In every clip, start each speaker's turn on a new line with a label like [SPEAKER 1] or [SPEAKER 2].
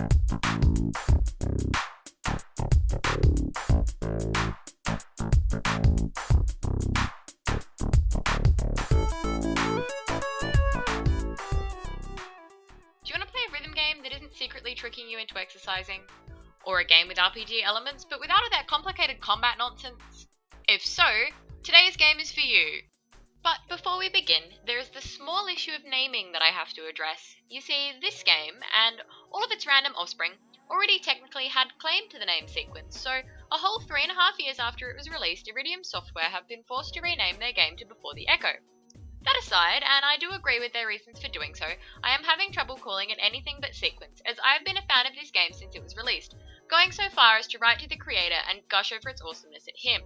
[SPEAKER 1] Do you want to play a rhythm game that isn't secretly tricking you into exercising? Or a game with RPG elements but without all that complicated combat nonsense? If so, today's game is for you. But before we begin, there is the small issue of naming that I have to address. You see, this game, and all of its random offspring, already technically had claim to the name Sequence, so a whole 3.5 years after it was released, Iridium Software have been forced to rename their game to Before the Echo. That aside, and I do agree with their reasons for doing so, I am having trouble calling it anything but Sequence, as I have been a fan of this game since it was released, going so far as to write to the creator and gush over its awesomeness at him.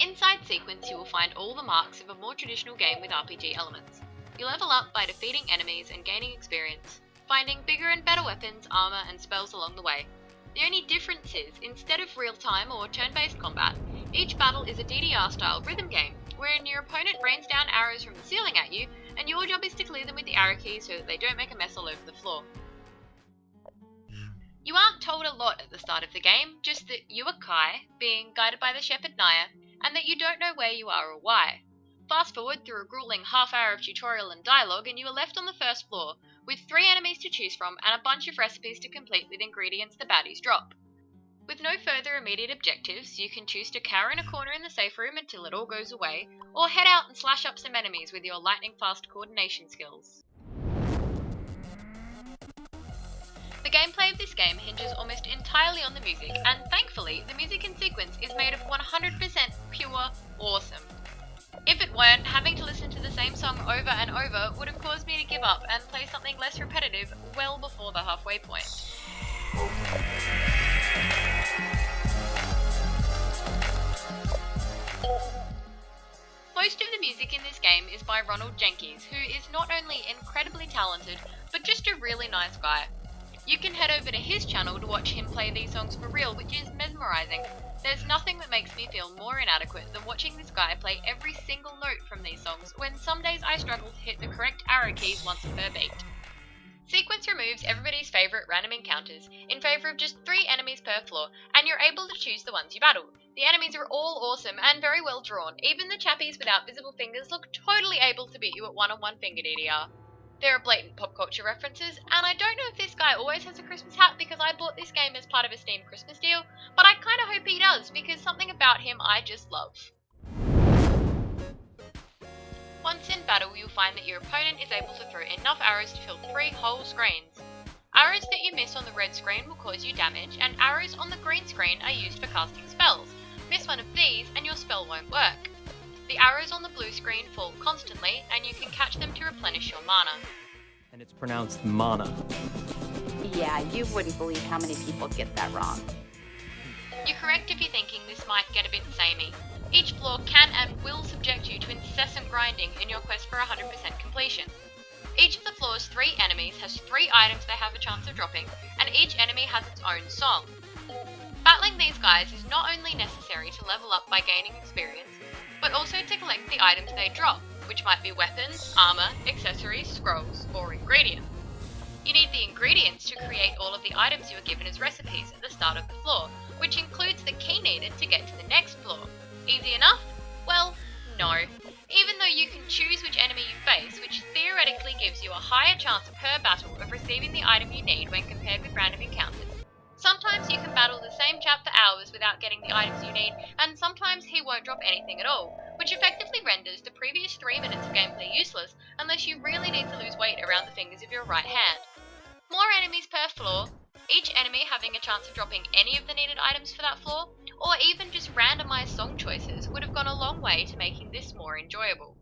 [SPEAKER 1] Inside Sequence, you will find all the marks of a more traditional game with RPG elements. You level up by defeating enemies and gaining experience, finding bigger and better weapons, armor, and spells along the way. The only difference is, instead of real-time or turn-based combat, each battle is a DDR-style rhythm game, wherein your opponent rains down arrows from the ceiling at you, and your job is to clear them with the arrow key so that they don't make a mess all over the floor. You aren't told a lot at the start of the game, just that you are Kai, being guided by the shepherd Naya, and that you don't know where you are or why. Fast forward through a grueling half-hour of tutorial and dialogue and you are left on the first floor, with 3 enemies to choose from and a bunch of recipes to complete with ingredients the baddies drop. With no further immediate objectives, you can choose to cower in a corner in the safe room until it all goes away, or head out and slash up some enemies with your lightning-fast coordination skills. The gameplay of this game hinges almost entirely on the music, and thankfully, the music in Sequence is made of 100% pure awesome. If it weren't, having to listen to the same song over and over would have caused me to give up and play something less repetitive well before the halfway point. Most of the music in this game is by Ronald Jenkins, who is not only incredibly talented, but just a really nice guy. You can head over to his channel to watch him play these songs for real, which is mesmerizing. There's nothing that makes me feel more inadequate than watching this guy play every single note from these songs, when some days I struggle to hit the correct arrow keys once per beat. Sequence removes everybody's favourite random encounters in favour of just 3 enemies per floor, and you're able to choose the ones you battle. The enemies are all awesome and very well drawn. Even the chappies without visible fingers look totally able to beat you at one-on-one finger DDR. There are blatant pop culture references, and I don't know if this guy always has a Christmas hat because I bought this game as part of a Steam Christmas deal, but I kinda hope he does because something about him I just love. Once in battle, you'll find that your opponent is able to throw enough arrows to fill 3 whole screens. Arrows that you miss on the red screen will cause you damage, and arrows on the green screen are used for casting spells. Miss one of these and your spell won't work. The arrows on the blue screen fall constantly, and you can catch them to replenish your mana.
[SPEAKER 2] And it's pronounced mana.
[SPEAKER 3] Yeah, you wouldn't believe how many people get that wrong.
[SPEAKER 1] You're correct if you're thinking this might get a bit samey. Each floor can and will subject you to incessant grinding in your quest for 100% completion. Each of the floor's 3 enemies has 3 items they have a chance of dropping, and each enemy has its own song. Battling these guys is not only necessary to level up by gaining experience, but also to collect the items they drop, which might be weapons, armor, accessories, scrolls, or ingredients. You need the ingredients to create all of the items you are given as recipes at the start of the floor, which includes the key needed to get to the next floor. Easy enough? Well, no. Even though you can choose which enemy you face, which theoretically gives you a higher chance per battle of receiving the item you need when compared with random encounters. Sometimes you can battle the same chap for hours without getting the items you need, and sometimes he won't drop anything at all, which effectively renders the previous 3 minutes of gameplay useless unless you really need to lose weight around the fingers of your right hand. More enemies per floor, each enemy having a chance of dropping any of the needed items for that floor, or even just randomized song choices would have gone a long way to making this more enjoyable.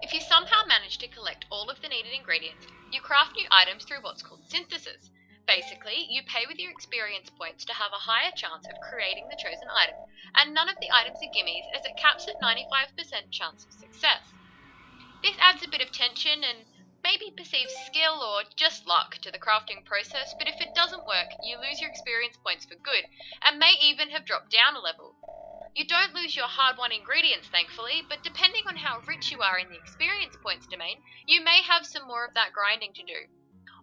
[SPEAKER 1] If you somehow manage to collect all of the needed ingredients, you craft new items through what's called synthesis. Basically, you pay with your experience points to have a higher chance of creating the chosen item, and none of the items are gimmies as it caps at 95% chance of success. This adds a bit of tension and maybe perceived skill or just luck to the crafting process, but if it doesn't work, you lose your experience points for good, and may even have dropped down a level. You don't lose your hard-won ingredients, thankfully, but depending on how rich you are in the experience points domain, you may have some more of that grinding to do.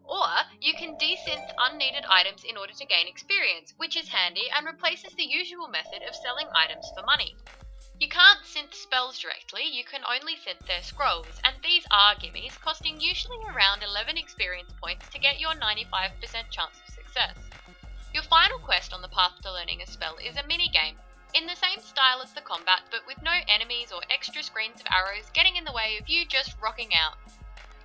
[SPEAKER 1] Or you can desynth unneeded items in order to gain experience, which is handy and replaces the usual method of selling items for money. You can't synth spells directly, you can only synth their scrolls, and these are gimmies, costing usually around 11 experience points to get your 95% chance of success. Your final quest on the path to learning a spell is a mini-game, in the same style as the combat, but with no enemies or extra screens of arrows getting in the way of you just rocking out.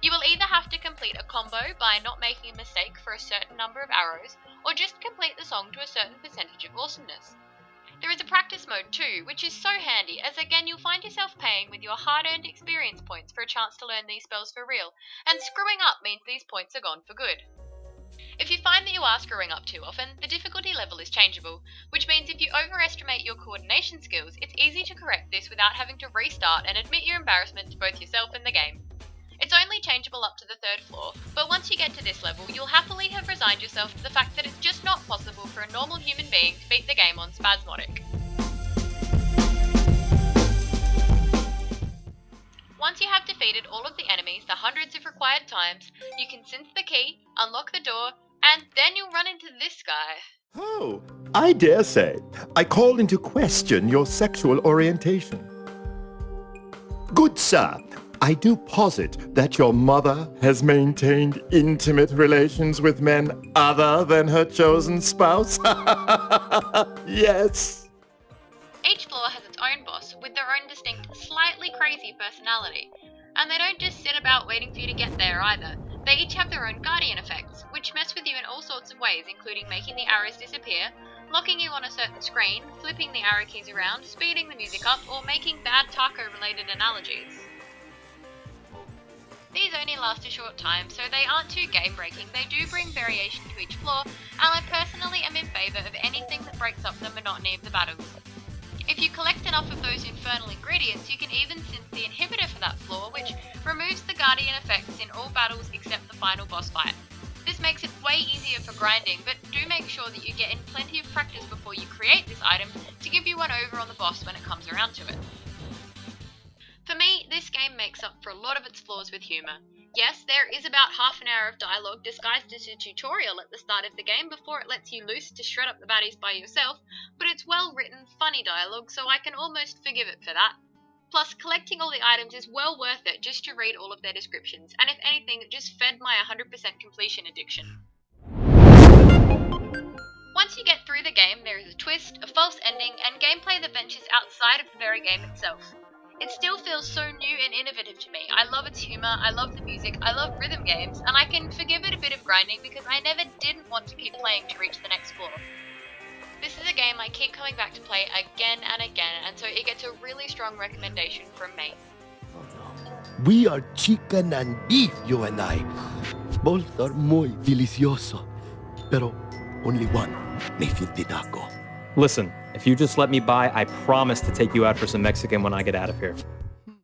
[SPEAKER 1] You will either have to complete a combo by not making a mistake for a certain number of arrows, or just complete the song to a certain percentage of awesomeness. There is a practice mode too, which is so handy, as again you'll find yourself paying with your hard-earned experience points for a chance to learn these spells for real, and screwing up means these points are gone for good. If you find that you are screwing up too often, the difficulty level is changeable, which means if you overestimate your coordination skills, it's easy to correct this without having to restart and admit your embarrassment to both yourself and the game. It's only changeable up to the 3rd floor, but once you get to this level, you'll happily have resigned yourself to the fact that it's just not possible for a normal human being to beat the game on Spasmodic. Once you have defeated all of the enemies the hundreds of required times, you can synth the key, unlock the door, and then you'll run into this guy.
[SPEAKER 4] Oh, I dare say, I call into question your sexual orientation. Good sir, I do posit that your mother has maintained intimate relations with men other than her chosen spouse. Yes.
[SPEAKER 1] Each floor has its own boss, with their own distinct, slightly crazy personality. And they don't just sit about waiting for you to get there either. They each have their own guardian effects, which mess with you in all sorts of ways, including making the arrows disappear, locking you on a certain screen, flipping the arrow keys around, speeding the music up, or making bad taco-related analogies. These only last a short time, so they aren't too game-breaking. They do bring variation to each floor, and I personally am in favour of anything that breaks up the monotony of the battles. If you collect enough of those infernal ingredients, you can even synth the inhibitor for that floor, which removes the guardian effects in all battles except the final boss fight. This makes it way easier for grinding, but do make sure that you get in plenty of practice before you create this item to give you one over on the boss when it comes around to it. For me, this game makes up for a lot of its flaws with humour. Yes, there is about half an hour of dialogue disguised as a tutorial at the start of the game before it lets you loose to shred up the baddies by yourself, but it's well written, funny dialogue, so I can almost forgive it for that. Plus, collecting all the items is well worth it just to read all of their descriptions, and if anything, it just fed my 100% completion addiction. Once you get through the game, there is a twist, a false ending, and gameplay that ventures outside of the very game itself. It still feels so new and innovative to me. I love its humour, I love the music, I love rhythm games, and I can forgive it a bit of grinding because I never didn't want to keep playing to reach the next floor. This is a game I keep coming back to play again and again, and so it gets a really strong recommendation from me.
[SPEAKER 5] We are chicken and beef, you and I. Both are muy delicioso. Pero only one may feel the taco.
[SPEAKER 2] Listen, if you just let me by, I promise to take you out for some Mexican when I get out of here.